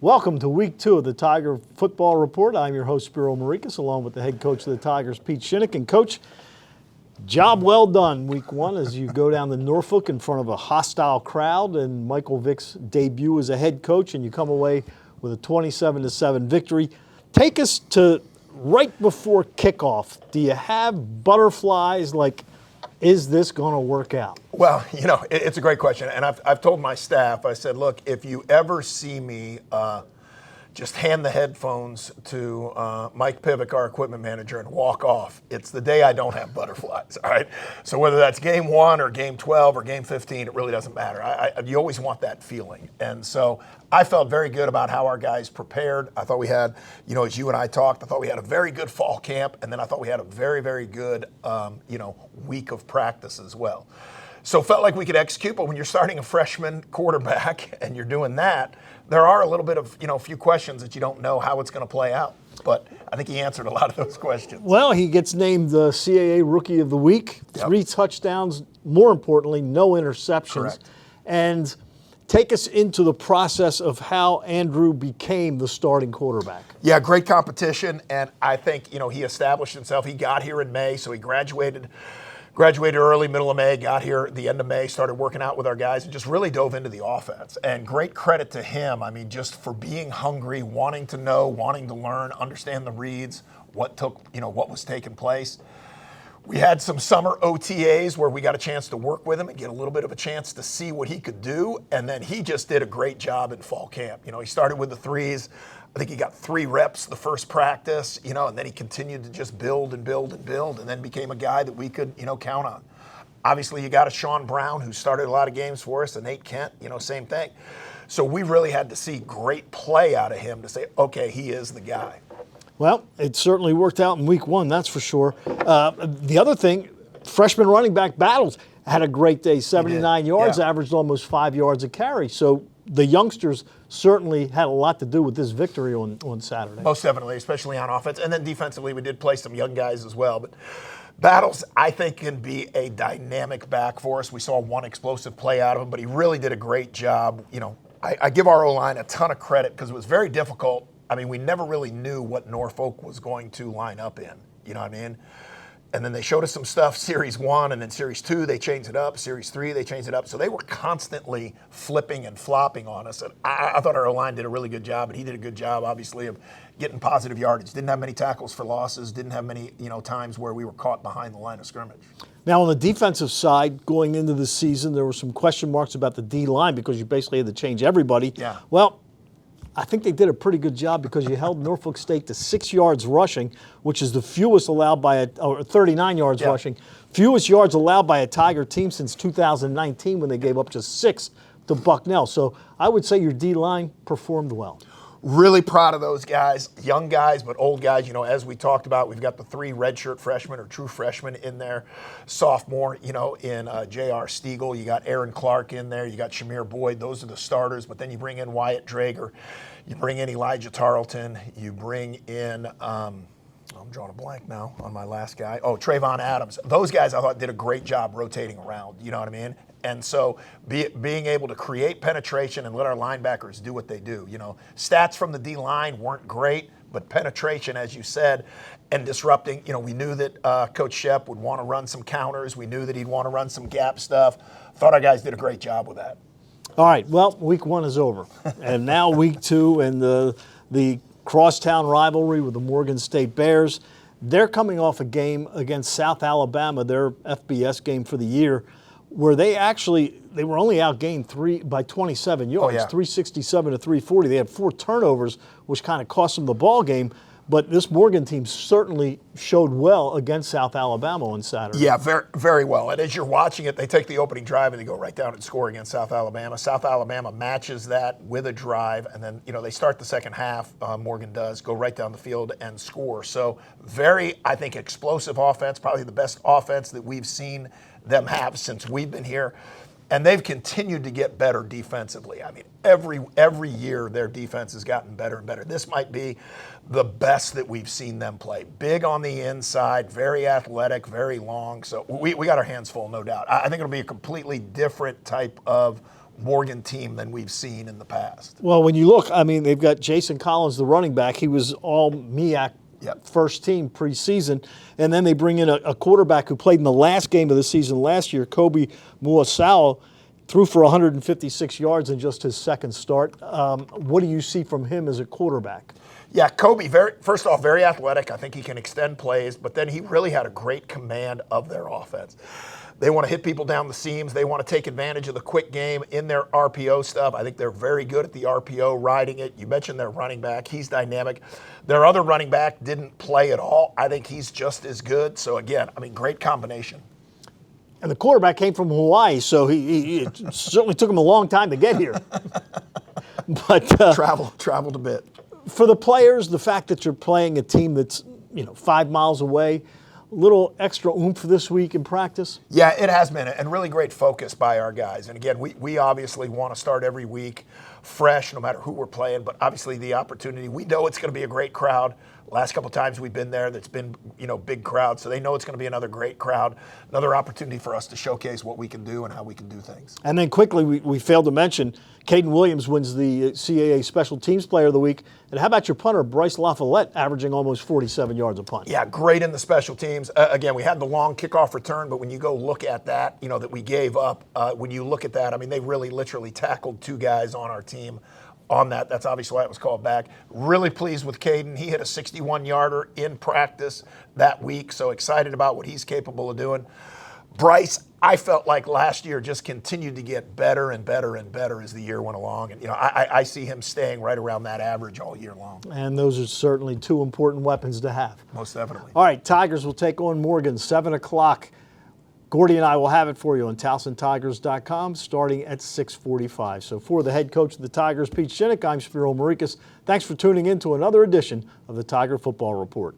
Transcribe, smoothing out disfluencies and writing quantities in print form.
Welcome to week 2 of the Tiger Football Report. I'm your host, Spiro Marikas, along with the head coach of the Tigers, Pete Shinnick. And Coach, job well done week 1 as you go down to Norfolk in front of a hostile crowd and Michael Vick's debut as a head coach, and you come away with a 27-7 victory. Take us to right before kickoff. Do you have butterflies like, is this going to work out? Well, it's a great question. And I've told my staff, I said, look, if you ever see me just hand the headphones to Mike Pivick, our equipment manager, and walk off, it's the day I don't have butterflies, all right? So whether that's game 1 or game 12 or game 15, it really doesn't matter. You always want that feeling. And so I felt very good about how our guys prepared. I thought we had, as you and I talked, I thought we had a very good fall camp, and then I thought we had a very, very good, week of practice as well. So felt like we could execute, but when you're starting a freshman quarterback and you're doing that, there are a little bit of, a few questions that you don't know how it's going to play out. But I think he answered a lot of those questions. Well, he gets named the CAA Rookie of the Week, 3 touchdowns, more importantly, no interceptions. Correct. And take us into the process of how Andrew became the starting quarterback. Yeah, great competition, and I think, he established himself. He got here in May, so he graduated early, middle of May, got here at the end of May, started working out with our guys, and just really dove into the offense. And great credit to him, just for being hungry, wanting to know, wanting to learn, understand the reads, what was taking place. We had some summer OTAs where we got a chance to work with him and get a little bit of a chance to see what he could do, and then he just did a great job in fall camp. He started with the threes. I think he got 3 reps the first practice, and then he continued to just build and build and build, and then became a guy that we could, count on. Obviously, you got a Sean Brown who started a lot of games for us, and Nate Kent, same thing. So we really had to see great play out of him to say, okay, he is the guy. Well, it certainly worked out in week 1, that's for sure. The other thing, freshman running back Battles had a great day, 79 yards, averaged almost 5 yards a carry. So the youngsters certainly had a lot to do with this victory on Saturday. Most definitely, especially on offense. And then defensively, we did play some young guys as well. But Battles, I think, can be a dynamic back for us. We saw one explosive play out of him, but he really did a great job. I give our O-line a ton of credit because it was very difficult. We never really knew what Norfolk was going to line up in. You know what I mean? And then they showed us some stuff, Series 1, and then Series 2, they changed it up. Series 3, they changed it up. So they were constantly flipping and flopping on us. And I thought our O-line did a really good job, and he did a good job, obviously, of getting positive yardage. Didn't have many tackles for losses, didn't have many times where we were caught behind the line of scrimmage. Now, on the defensive side, going into the season, there were some question marks about the D-line because you basically had to change everybody. Yeah. Well, I think they did a pretty good job because you held Norfolk State to 6 yards rushing, which is the fewest allowed by or 39 yards rushing, fewest yards allowed by a Tiger team since 2019 when they gave up just 6 to Bucknell. So I would say your D-line performed well. Really proud of those guys, young guys, but old guys. As we talked about, we've got the 3 redshirt freshmen or true freshmen in there. Sophomore, in J.R. Stiegel. You got Aaron Clark in there. You got Shamir Boyd. Those are the starters. But then you bring in Wyatt Drager. You bring in Elijah Tarleton. You bring in, I'm drawing a blank now on my last guy. Oh, Trayvon Adams. Those guys I thought did a great job rotating around. You know what I mean? And so being able to create penetration and let our linebackers do what they do. Stats from the D-line weren't great, but penetration, as you said, and disrupting. We knew that Coach Shep would want to run some counters. We knew that he'd want to run some gap stuff. Thought our guys did a great job with that. All right, well, week 1 is over. And now week 2 and the crosstown rivalry with the Morgan State Bears. They're coming off a game against South Alabama, their FBS game for the year, where they were only outgained by 27 yards, 367 to 340. They had 4 turnovers, which kind of cost them the ball game. But this Morgan team certainly showed well against South Alabama on Saturday. Yeah, very, very well. And as you're watching it, they take the opening drive and they go right down and score against South Alabama. South Alabama matches that with a drive, and then they start the second half. Morgan does go right down the field and score. So very, I think, explosive offense. Probably the best offense that we've seen them have since we've been here. And they've continued to get better defensively. Every year their defense has gotten better and better. This might be the best that we've seen them play. Big on the inside, very athletic, very long. So we got our hands full, no doubt. I think it'll be a completely different type of Morgan team than we've seen in the past. Well, when you look, I mean, they've got Jason Collins, the running back. He was all MEAC first team preseason. And then they bring in a quarterback who played in the last game of the season last year, Kobe Muasawa, threw for 156 yards in just his second start. What do you see from him as a quarterback? Yeah, Kobe, first off, very athletic. I think he can extend plays, but then he really had a great command of their offense. They want to hit people down the seams. They want to take advantage of the quick game in their RPO stuff. I think they're very good at the RPO, riding it. You mentioned their running back. He's dynamic. Their other running back didn't play at all. I think he's just as good. So, again, I mean, great combination. And the quarterback came from Hawaii, so he it certainly took him a long time to get here. But Traveled a bit. For the players, the fact that you're playing a team that's 5 miles away, a little extra oomph this week in practice? Yeah, it has been, and really great focus by our guys. And again, we obviously want to start every week fresh, no matter who we're playing, but obviously the opportunity, we know it's going to be a great crowd. Last couple times we've been there, that's been, big crowd, so they know it's going to be another great crowd, another opportunity for us to showcase what we can do and how we can do things. And then quickly, we failed to mention, Caden Williams wins the CAA Special Teams Player of the Week. And how about your punter, Bryce LaFollette, averaging almost 47 yards a punt? Yeah, great in the special teams. Again, we had the long kickoff return, but when you go look at that, that we gave up, when you look at that, I mean, they really literally tackled 2 guys on our team on that. That's obviously why it was called back. Really pleased with Caden. He hit a 61-yarder in practice that week, so excited about what he's capable of doing. Bryce, I felt like last year just continued to get better and better and better as the year went along. And, I see him staying right around that average all year long. And those are certainly 2 important weapons to have. Most definitely. All right, Tigers will take on Morgan, 7 o'clock. Gordy and I will have it for you on TowsonTigers.com starting at 6:45. So for the head coach of the Tigers, Pete Shinnick, I'm Spiro Marikas. Thanks for tuning in to another edition of the Tiger Football Report.